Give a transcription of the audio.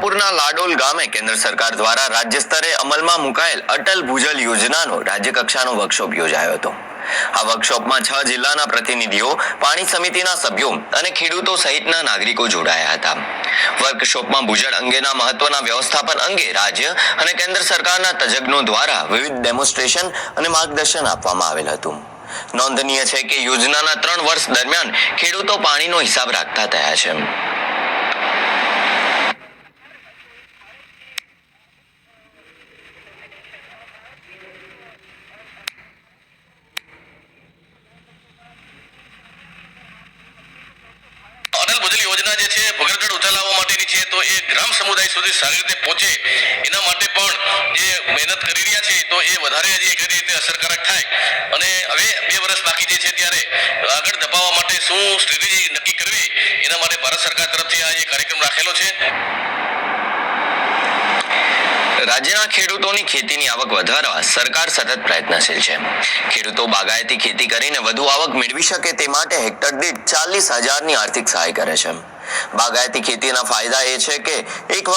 પૂરના લાડોલ ગામે કેન્દ્ર સરકાર દ્વારા રાજ્ય સ્તરે અમલમાં મુકાયેલ અટલ ભૂજલ યોજનાનો રાજ્ય કક્ષાનો વર્કશોપ યોજાયો હતો। આ વર્કશોપમાં 6 જિલ્લાના પ્રતિનિધિઓ, પાણી સમિતિના સભ્યો અને ખેડૂતો સહિતના નાગરિકો જોડાયા હતા। વર્કશોપમાં ભૂજળ અંગેના મહત્વના વ્યવસ્થાપન અંગે રાજ્ય અને કેન્દ્ર સરકારના તજજ્ઞો દ્વારા વિવિધ ડેમોન્સ્ટ્રેશન અને માર્ગદર્શન આપવામાં આવેલ હતું। નોંધનીય છે કે યોજનાના 3 વર્ષ દરમિયાન ખેડૂતો પાણીનો હિસાબ રાખતા થયા છે। અટલ ભૂજલ યોજના જે છે ભૂગર્ભજળ ઊંચા લાવવા માટેની છે, તો એ ગ્રામ સમુદાય સુધી સારી રીતે પહોંચે એના માટે પણ જે મહેનત કરી રહ્યા છે તો એ વધારે જે કઈ રીતે અસરકારક થાય અને હવે 2 વર્ષ બાકી જે છે ત્યારે આગળ ધપાવવા માટે શું સ્ટ્રેટેજી નક્કી કરવી એના માટે ભારત સરકાર તરફથી આ જે કાર્યક્રમ રાખેલો છે। રાજ્યના ખેડૂતોની ખેતીની આવક વધારવા સરકાર સતત પ્રયત્નશીલ છે। ખેડૂતો બાગાયતી ખેતી કરીને વધુ આવક મેળવી શકે તે માટે હેક્ટર દીઠ 40,000ની આર્થિક સહાય કરે છે। બાગાયતી ખેતીના ફાયદા એ છે કે એક